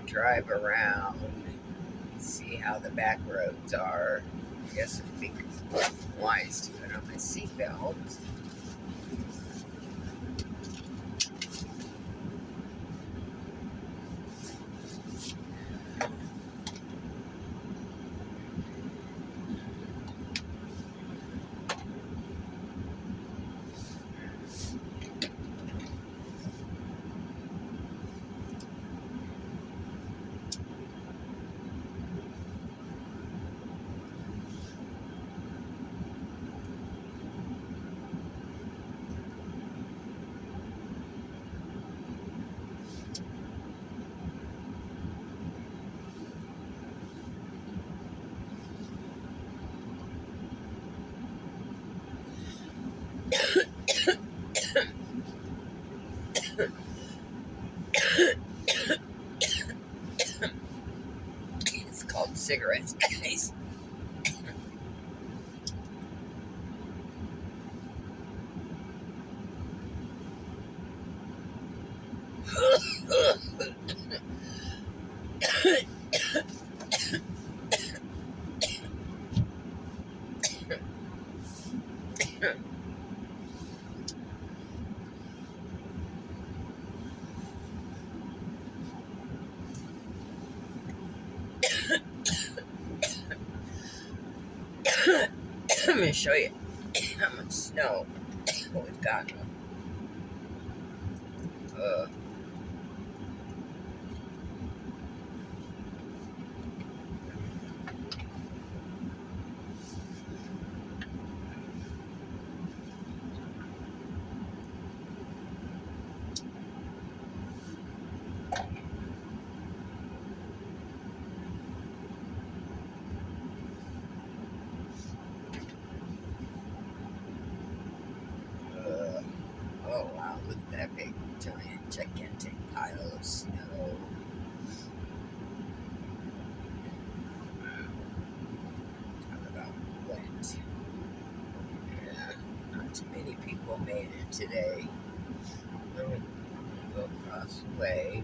drive around, see how the back roads are. I guess it'd be wise to put on my seatbelt. It's called cigarettes, guys. Let me show you how much snow we've gotten. Uh, oh wow, look at that big, giant, gigantic pile of snow. Talk about wet. Yeah, not too many people made it today. I'm gonna go across the way.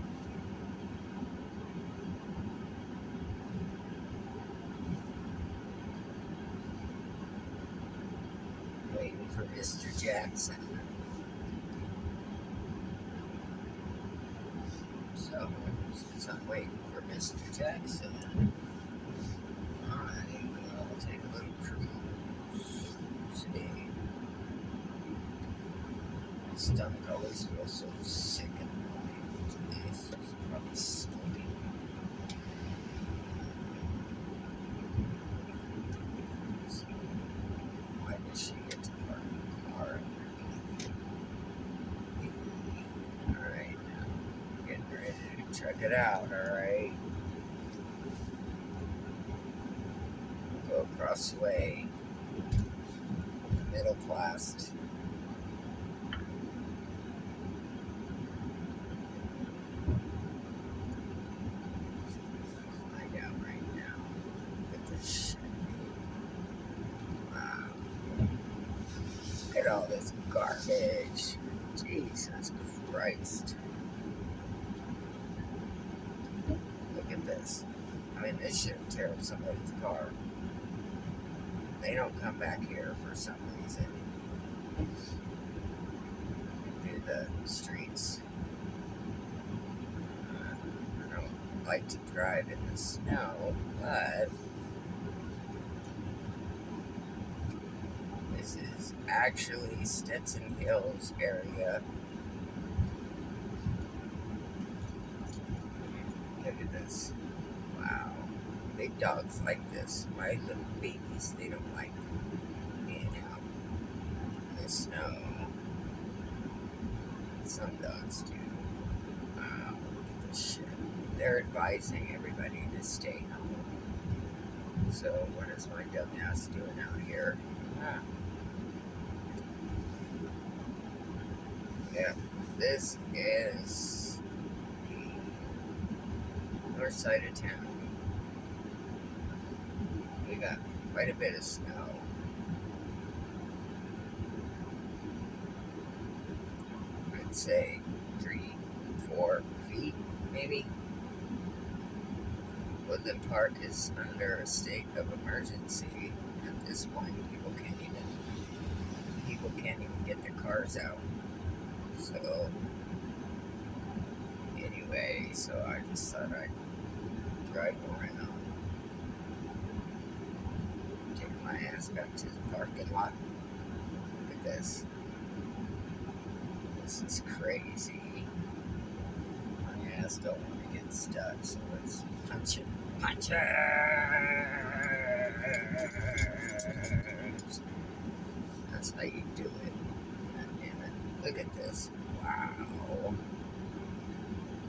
Waiting for Mr. Jackson. So, since I'm waiting for Mr. Jackson, I will take a little cruise. See. My stomach always feels so sick and annoying today, so it's probably smoking. So, why did she get to park the car underneath? Alright, now getting ready to check it out, alright? Go across the way. Middle class. Find out right now. Look at this shit. Wow. Look at all this garbage. Jesus Christ. Look at this. I mean, this should tear up somebody's car. They don't come back here for some reason. Do the streets. I don't like to drive in the snow, but this is actually Stetson Hills area. Look at this. Wow. Big dogs like this. My little babies, they don't like being out in the snow. Some dogs do. Wow, look at this shit. They're advising everybody to stay home. So what is my dumbass doing out here? Yeah, this is the north side of town. We got quite a bit of snow. I'd say 3-4 feet, maybe. Woodland Park is under a state of emergency at this point. People can't even get their cars out. So anyway, so I just thought I'd drive around, take my ass back to the parking lot. Look at this. This is crazy. My ass don't want to get stuck, so let's punch it. Punch it! That's how you do it. And look at this. Wow.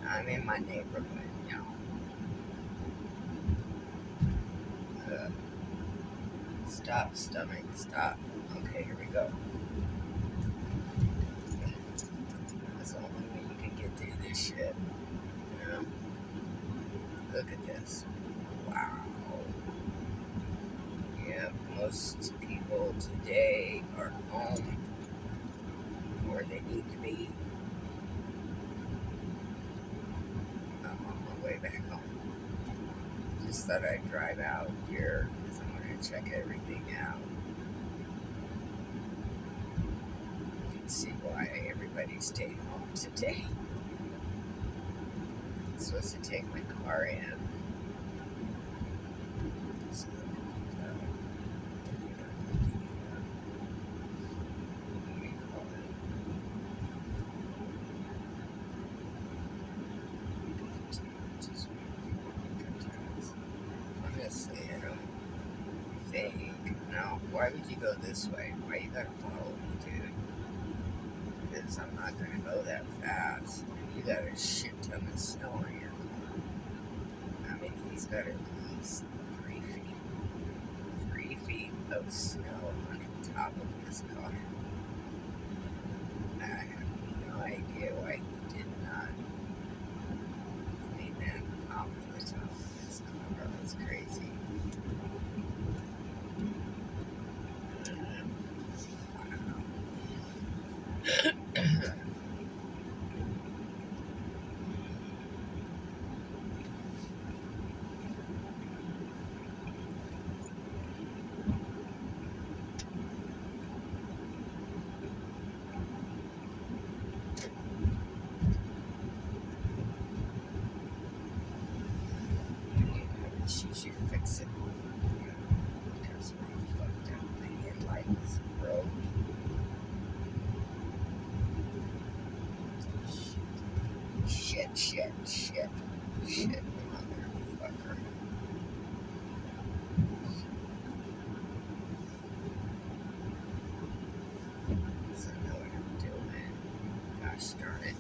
I'm in my neighborhood now. Stop, stomach. Stop. Okay, here we go. That's the only way you can get through this shit. You know? Look at this. Wow. Yeah, most people today are home where they need to be. I'm on my way back home. Just thought I'd drive out here because I'm going to check everything out. You can see why everybody stayed home today. I'm supposed to take my car in. So, honestly, I don't think. Now, why would you go this way? Why you gotta follow me, dude? Because I'm not gonna go that fast. And you got a shit ton of snow on your car. I mean, he's got at least 3 feet. 3 feet of snow on the top of his car. I have no idea why he did not clean that off the top of his car. That's crazy. She should fix it. Because we fucked up the headlights, bro. Shit, motherfucker. So I know what I'm doing. Gosh darn it.